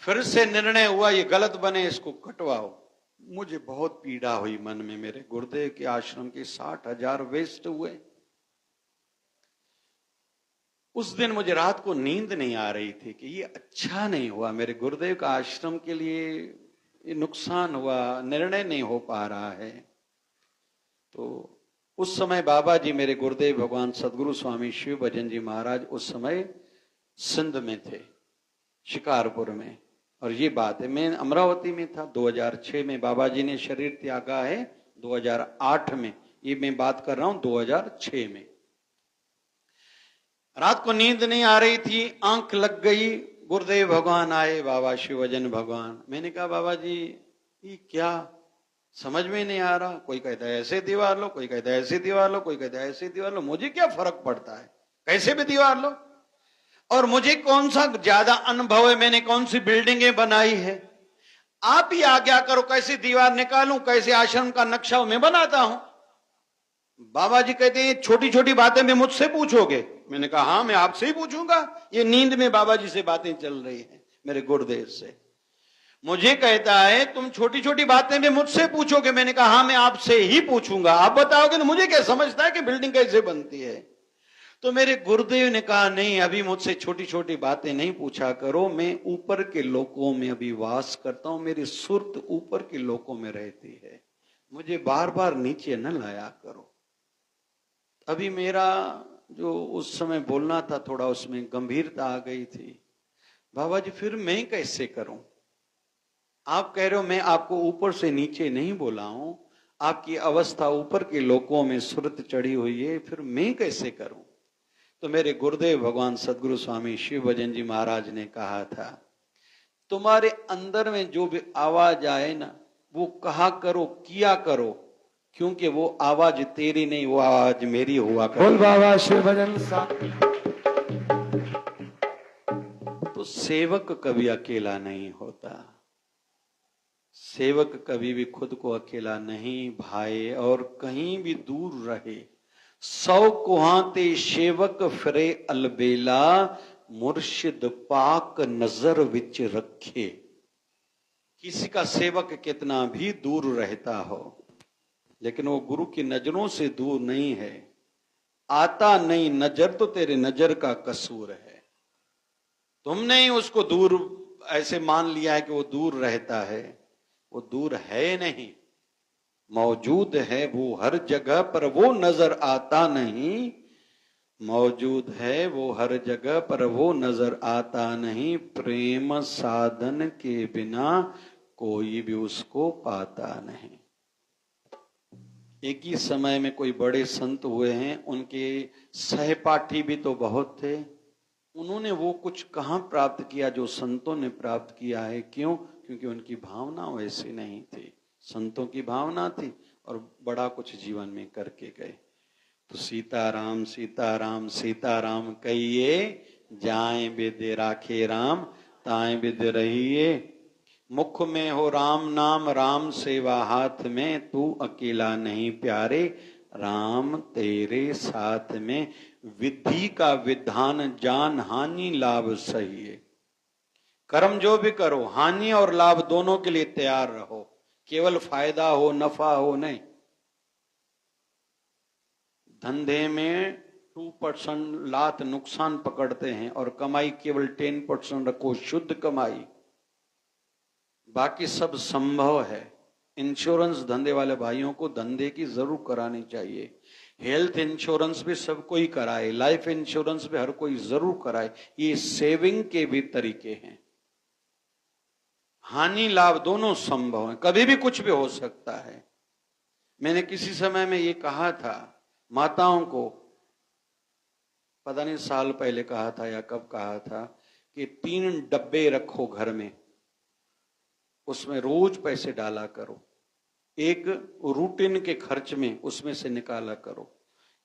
फिर से निर्णय हुआ ये गलत बने, इसको कटवाओ। मुझे बहुत पीड़ा हुई मन में, मेरे गुरुदेव के आश्रम के 60,000 वेस्ट हुए। उस दिन मुझे रात को नींद नहीं आ रही थी कि ये अच्छा नहीं हुआ, मेरे गुरुदेव का आश्रम के लिए ये नुकसान हुआ, निर्णय नहीं हो पा रहा है। तो उस समय बाबा जी मेरे गुरुदेव भगवान सदगुरु स्वामी शिव भजन जी महाराज उस समय सिंध में थे। शिकारपुर में। और ये बात है, मैं अमरावती में था 2006 में, बाबा जी ने शरीर त्यागा है 2008 में, ये मैं बात कर रहा हूं 2006 में। रात को नींद नहीं आ रही थी, आंख लग गई, गुरुदेव भगवान आए, बाबा शिवजन भगवान। मैंने कहा बाबा जी ये क्या, समझ में नहीं आ रहा, कोई कहता है ऐसे दीवार लो, कोई कहता है ऐसे दीवार लो, कोई कहता है ऐसे दीवार लो, मुझे क्या फर्क पड़ता है, कैसे भी दीवार लो, और मुझे कौन सा ज्यादा अनुभव है, मैंने कौन सी बिल्डिंगें बनाई है, आप ही आज्ञा करो कैसी दीवार निकालूं, कैसे आश्रम का नक्शा मैं बनाता हूं। बाबा जी कहते हैं छोटी छोटी बातें भी मुझसे पूछोगे। मैंने कहा हाँ मैं आपसे ही पूछूंगा। ये नींद में बाबा जी से बातें चल रही हैं मेरे गुरुदेव से। मुझे कहता है तुम छोटी छोटी बातें भी मुझसे पूछोगे। मैंने कहा हाँ मैं आपसे ही पूछूंगा, आप बताओगे तो मुझे क्या समझता है कि बिल्डिंग कैसे बनती है। तो मेरे गुरुदेव ने कहा नहीं, अभी मुझसे छोटी छोटी बातें नहीं पूछा करो, मैं ऊपर के लोकों में अभी वास करता हूं, मेरी सुरत ऊपर के लोकों में रहती है, मुझे बार बार नीचे न लाया करो। अभी मेरा जो उस समय बोलना था थोड़ा उसमें गंभीरता आ गई थी। बाबा जी फिर मैं कैसे करूं, आप कह रहे हो मैं आपको ऊपर से नीचे नहीं बोला हूं, आपकी अवस्था ऊपर के लोकों में सुरत चढ़ी हुई है, फिर मैं कैसे करूं। तो मेरे गुरुदेव भगवान सदगुरु स्वामी शिव भजन जी महाराज ने कहा था तुम्हारे अंदर में जो भी आवाज आए ना वो कहा करो, किया करो, क्योंकि वो आवाज तेरी नहीं, वो आवाज मेरी हुआ करो। बोल बाबा शिव भजन सा। तो सेवक कभी अकेला नहीं होता, सेवक कभी भी खुद को अकेला नहीं भाए, और कहीं भी दूर रहे। 100 कुहाते सेवक फिरे अलबेला, मुर्शिद पाक नजर विच रखे। किसी का सेवक कितना भी दूर रहता हो, लेकिन वो गुरु की नजरों से दूर नहीं है। आता नहीं नजर तो तेरे नजर का कसूर है। तुमने ही उसको दूर ऐसे मान लिया है कि वो दूर रहता है, वो दूर है नहीं, मौजूद है वो हर जगह, पर वो नजर आता नहीं। मौजूद है वो हर जगह, पर वो नजर आता नहीं। प्रेम साधन के बिना कोई भी उसको पाता नहीं। एक ही समय में कोई बड़े संत हुए हैं, उनके सहपाठी भी तो बहुत थे। उन्होंने वो कुछ कहां प्राप्त किया जो संतों ने प्राप्त किया है। क्यों? क्योंकि उनकी भावना वैसी नहीं थी, संतों की भावना थी, और बड़ा कुछ जीवन में करके गए। तो सीताराम सीताराम सीताराम कहिए, जाए बिद राखे राम, ताए बिद रहिए। मुख में हो राम नाम, राम सेवा हाथ में, तू अकेला नहीं प्यारे, राम तेरे साथ में। विधि का विधान जान, हानि लाभ सही है। कर्म जो भी करो, हानि और लाभ दोनों के लिए तैयार रहो, केवल फायदा हो नफा हो नहीं। धंधे में 2% लात नुकसान पकड़ते हैं, और कमाई केवल 10% रखो, शुद्ध कमाई, बाकी सब संभव है। इंश्योरेंस धंधे वाले भाइयों को धंधे की जरूर करानी चाहिए। हेल्थ इंश्योरेंस भी सबको ही कराए, लाइफ इंश्योरेंस भी हर कोई जरूर कराए। ये सेविंग के भी तरीके हैं। हानि लाभ दोनों संभव है, कभी भी कुछ भी हो सकता है। मैंने किसी समय में ये कहा था माताओं को, पता नहीं साल पहले कहा था या कब कहा था, कि 3 डब्बे रखो घर में, उसमें रोज पैसे डाला करो। एक रूटीन के खर्च में उसमें से निकाला करो।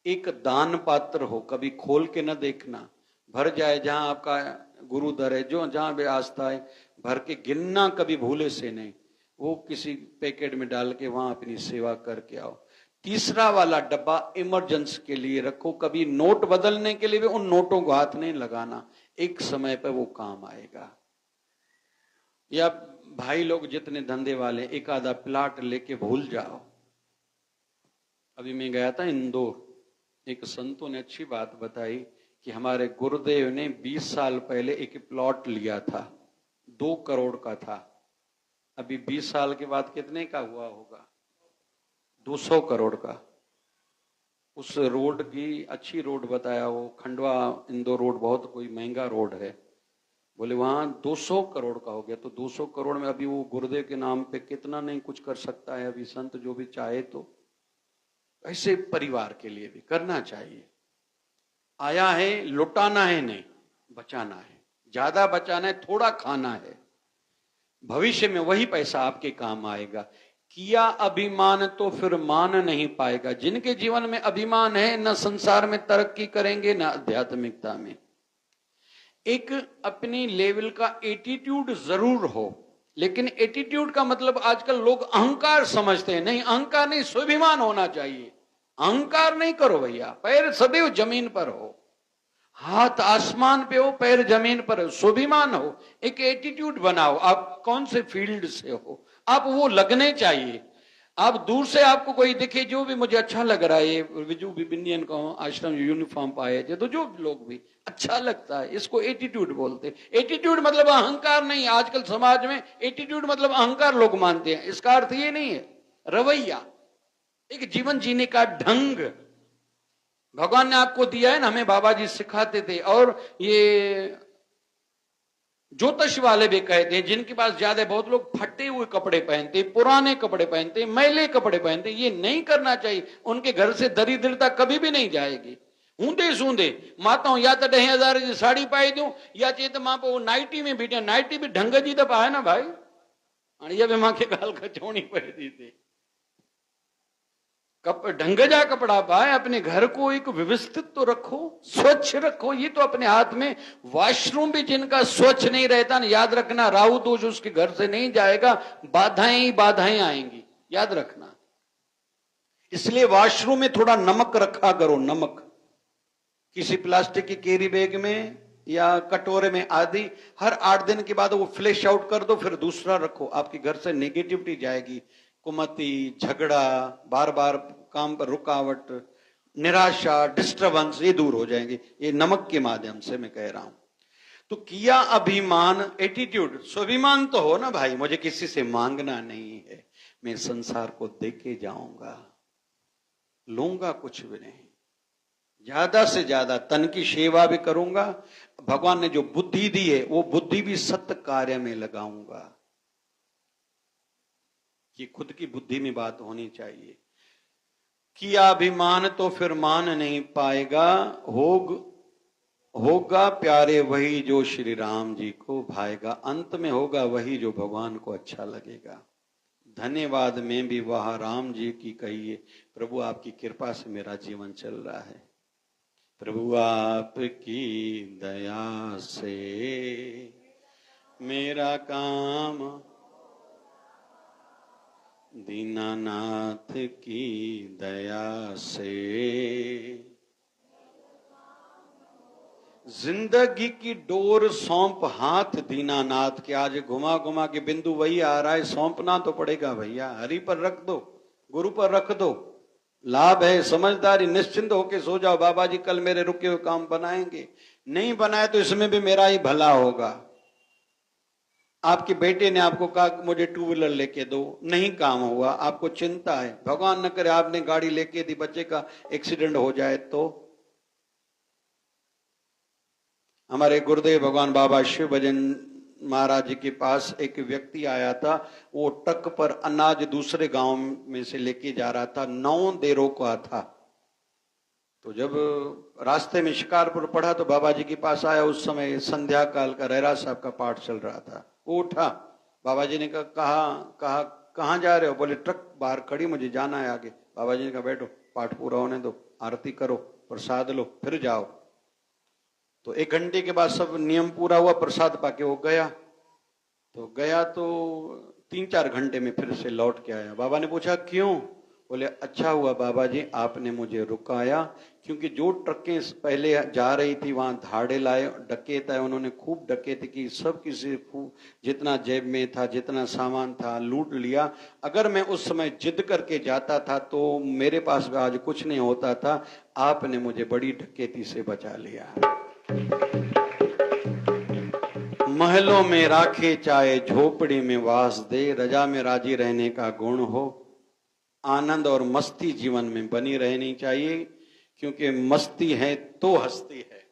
एक दान पात्र हो, कभी खोल के न देखना, भर जाए जहां आपका गुरु दर है, जो जहां भी आस्था है, भर के गिनना कभी भूले से नहीं। वो किसी पैकेट में डाल के वहां अपनी सेवा करके आओ। तीसरा वाला डब्बा इमरजेंसी के लिए रखो, कभी नोट बदलने के लिए भी उन नोटों को हाथ नहीं लगाना, एक समय पर वो काम आएगा। या भाई लोग जितने धंधे वाले, एक आधा प्लाट लेके भूल जाओ। अभी मैं गया था इंदौर, एक संतों ने अच्छी बात बताई कि हमारे गुरुदेव ने 20 साल पहले एक प्लॉट लिया था, 2 करोड़ का था। अभी 20 साल के बाद कितने का हुआ होगा? 200 करोड़ का। उस रोड की अच्छी रोड बताया, वो खंडवा इंदौर रोड बहुत कोई महंगा रोड है। बोले वहां 200 करोड़ का हो गया। तो 200 करोड़ में अभी वो गुर्दे के नाम पे कितना नहीं कुछ कर सकता है अभी संत, जो भी चाहे। तो ऐसे परिवार के लिए भी करना चाहिए। आया है लुटाना है नहीं, बचाना है। ज्यादा बचाना है, थोड़ा खाना है, भविष्य में वही पैसा आपके काम आएगा। किया अभिमान तो फिर मान नहीं पाएगा। जिनके जीवन में अभिमान है, न संसार में तरक्की करेंगे न आध्यात्मिकता में। एक अपनी लेवल का एटीट्यूड जरूर हो, लेकिन एटीट्यूड का मतलब आजकल लोग अहंकार समझते हैं। नहीं, अहंकार नहीं, स्वाभिमान होना चाहिए। अहंकार नहीं करो भैया, पैर सदैव जमीन पर हो, हाथ आसमान पे हो, पैर जमीन पर हो, स्वाभिमान हो। एक एटीट्यूड बनाओ। आप कौन से फील्ड से हो, आप वो लगने चाहिए। आप दूर से आपको कोई दिखे, जो भी मुझे अच्छा लग रहा है, ये विजू बिबिनियन का आश्रम यूनिफॉर्म पाए थे, तो जो लोग भी अच्छा लगता है, इसको एटीट्यूड बोलते हैं। एटीट्यूड मतलब अहंकार नहीं। आजकल समाज में एटीट्यूड मतलब अहंकार लोग मानते हैं। इसका अर्थ ये नहीं है। रवैया, एक जीवन जीने का ढंग भगवान ने आपको दिया है ना। हमें बाबा जी सिखाते थे, और ये ज्योतिष वाले भी कहते हैं, जिनके पास ज्यादा, बहुत लोग फटे हुए कपड़े पहनते, पुराने कपड़े पहनते, मैले कपड़े पहनते। ये नहीं करना चाहिए। उनके घर से दरिद्रता कभी भी नहीं जाएगी। ऊंधे सूंधे माता या तो 10,000 की साड़ी पाई दूं, या चेत मां वो नाइटी में बीटे। नाइटी भी ढंग जी तो पाए ना भाई। अणिया भी मां के गाल कचौनी पड़ी थी। ढंग जा कपड़ा पाए। अपने घर को एक व्यवस्थित तो रखो, स्वच्छ रखो। ये तो अपने हाथ में। वॉशरूम भी जिनका स्वच्छ नहीं रहता ना, याद रखना, राहु दोष उसके घर से नहीं जाएगा, बाधाएं ही बाधाएं आएंगी, याद रखना। इसलिए वॉशरूम में थोड़ा नमक रखा करो। नमक किसी प्लास्टिक की कैरी बैग में या कटोरे में आदि, हर 8 दिन के बाद वो फ्लैश आउट कर दो, फिर दूसरा रखो। आपके घर से नेगेटिविटी जाएगी, कुमति, झगड़ा, बार बार काम पर रुकावट, निराशा, डिस्टर्बेंस, ये दूर हो जाएंगे। ये नमक के माध्यम से मैं कह रहा हूं। तो किया अभिमान, एटीट्यूड, स्वाभिमान तो हो ना भाई, मुझे किसी से मांगना नहीं है, मैं संसार को देके जाऊंगा, लूंगा कुछ भी नहीं, ज्यादा से ज्यादा तन की सेवा भी करूंगा। भगवान ने जो बुद्धि दी है, वो बुद्धि भी सत्य कार्य में लगाऊंगा। ये खुद की बुद्धि में बात होनी चाहिए। किया अभिमान तो फिर मान नहीं पाएगा, होगा प्यारे वही जो श्री राम जी को भाएगा। अंत में होगा वही जो भगवान को अच्छा लगेगा। धन्यवाद में भी वह राम जी की कहिए, प्रभु आपकी कृपा से मेरा जीवन चल रहा है। प्रभु आपकी दया से मेरा काम, दीनानाथ की दया से जिंदगी की डोर सौंप हाथ दीनानाथ के। आज घुमा घुमा के बिंदु वही आ रहा है, सौंपना तो पड़ेगा भैया। हरि पर रख दो, गुरु पर रख दो, लाभ है, समझदारी, निश्चिंत होके सो जाओ। बाबा जी कल मेरे रुके हुए काम बनाएंगे, नहीं बनाए तो इसमें भी मेरा ही भला होगा। आपके बेटे ने आपको कहा मुझे 2 व्हीलर लेके दो, नहीं काम हुआ, आपको चिंता है। भगवान न करे आपने गाड़ी लेके दी, बच्चे का एक्सीडेंट हो जाए तो। हमारे गुरुदेव भगवान बाबा शिव भजन महाराज जी के पास एक व्यक्ति आया था। वो ट्रक पर अनाज दूसरे गांव में से लेके जा रहा था, 9 देरों का था। तो जब रास्ते में शिकारपुर पढ़ा तो बाबा जी के पास आया। उस समय संध्या काल का रहरा साहब का पाठ चल रहा था। वो उठा, बाबा जी ने कहा कहाँ जा रहे हो? बोले ट्रक बाहर खड़ी, मुझे जाना है आगे। बाबा जी ने कहा बैठो, पाठ पूरा होने दो, आरती करो, प्रसाद लो, फिर जाओ। तो 1 घंटे के बाद सब नियम पूरा हुआ, प्रसाद पाके वो गया। तो 3-4 घंटे में फिर से लौट के आया। बाबा ने पूछा क्यों? बोले अच्छा हुआ बाबा जी आपने मुझे रुकाया, क्योंकि जो ट्रकें पहले जा रही थी वहां धाड़े लाए, डकैत आए, उन्होंने खूब डकैती की, सब किसी जितना जेब में था, जितना सामान था लूट लिया। अगर मैं उस समय जिद करके जाता था तो मेरे पास आज कुछ नहीं होता था। आपने मुझे बड़ी डकैती से बचा लिया। महलों में राखे चाहे झोपड़ी में वास दे, रजा में राजी रहने का गुण हो। आनंद और मस्ती जीवन में बनी रहनी चाहिए, क्योंकि मस्ती है तो हस्ती है।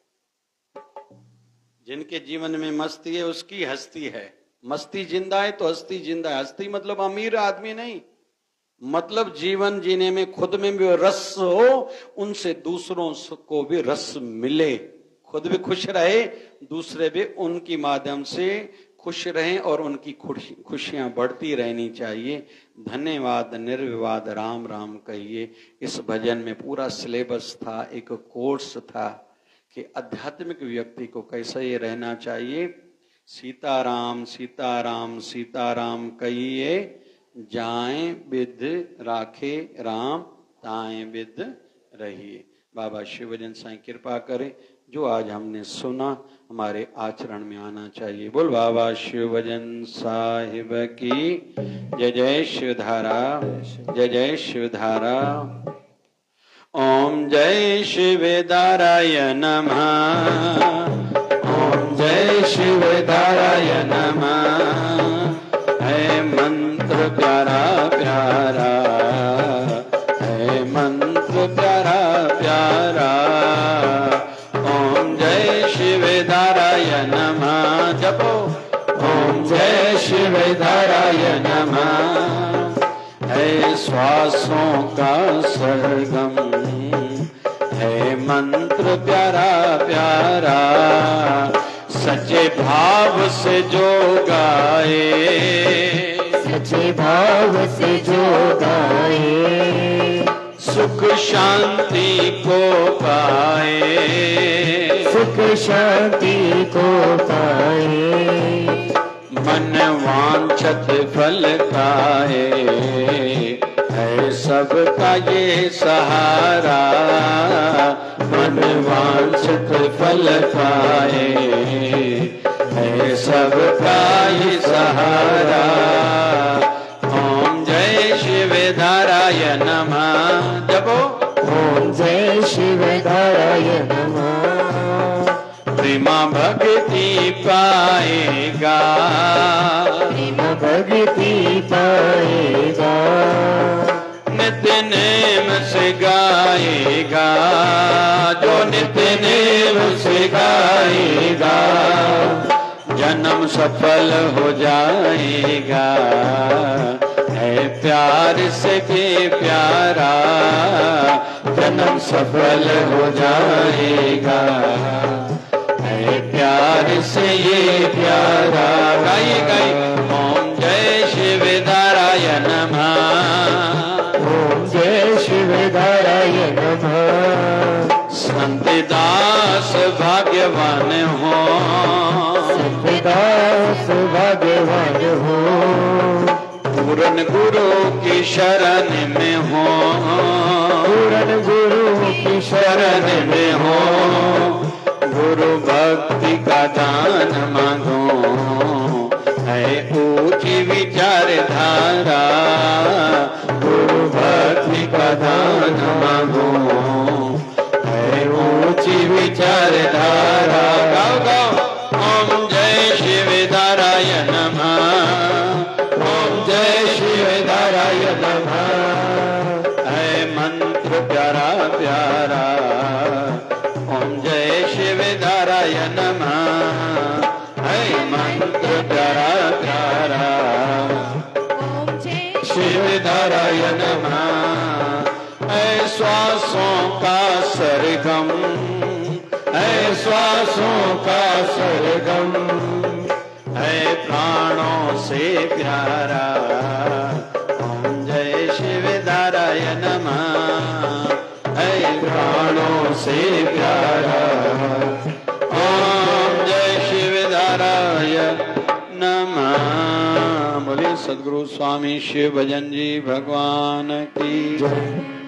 जिनके जीवन में मस्ती है उसकी हस्ती है। मस्ती जिंदा है तो हस्ती जिंदा है। हस्ती मतलब अमीर आदमी नहीं, मतलब जीवन जीने में खुद में भी रस हो, उनसे दूसरों को भी रस मिले, खुद भी खुश रहे, दूसरे भी उनकी माध्यम से खुश रहें और उनकी खुशियां बढ़ती रहनी चाहिए। धन्यवाद। निर्विवाद राम राम कहिए। इस भजन में पूरा सिलेबस था, एक कोर्स था कि आध्यात्मिक व्यक्ति को कैसे ये रहना चाहिए। सीताराम सीताराम सीताराम कहिए, जाएं विद राखे राम, ताएं विद रहिए। बाबा शिवजन साईं कृपा करें, जो आज हमने सुना हमारे आचरण में आना चाहिए। बोल बाबा शिवजन साहिब की जय। जय शिवधारा, जय जय शिवधारा। ओम जय शिवधाराय नमः, ओम जय शिवधाराय नमः। है मंत्र प्यारा प्यारा, है मंत्र प्यारा प्यारा। ओम जय शिवधाराय नमः। जपो ओम जय शिवधाराय नमः। है श्वासों का सरगम, है मंत्र प्यारा प्यारा। सच्चे भाव से जो गाए, सच्चे भाव से जो गाए, सुख शांति को पाए, सुख शांति को पाए। मन वांछत फल पाए, है सबका ये सहारा। मन वांछित फल पाए, है सबका ये सहारा। ओम जय शिवधाराय नमः। जपो ओम जय शिवधाराय नमः। प्रेमा भक्ति पाएगा, प्रेम भक्ति पाएगा। नित्य नेम से गाएगा, जो नित्य नेम से गाएगा, जन्म सफल हो जाएगा। है प्यार से भी प्यारा, जन्म सफल हो जाएगा। है प्यार से ये प्यारा। गाइए गाइए। ओम जय शिवधाराय नमः, ओम जय शिवधाराय नमः। संत दास भाग्यवान हो, संत दास भाग्यवान हो। पूर्ण गुरु की शरण में हो, पूर्ण गुरु की शरण में हो। गुरु भक्ति का दान मांगो, है ऊंची विचारधारा। गुरु भक्ति का दान मांगो, है ऊंची विचारधारा। गाओ गाओ। ओम जय शिवधाराय नमः, ओम जय शिवधाराय नमः। है मंत्र प्यारा प्यारा। ओम जय शिवधाराय नमः। है मंत्र प्यारा प्यारा। ओम जय शिवधाराय नमः। है श्वासों का सरगम, है श्वासों का सरगम। है प्राणों से प्यारा। ओम जय शिवधाराय नमः। है प्राणों से प्यारा। ओम जय शिवधाराय नमः। बोलिए सद्गुरु स्वामी शिव भजन जी भगवान की जय।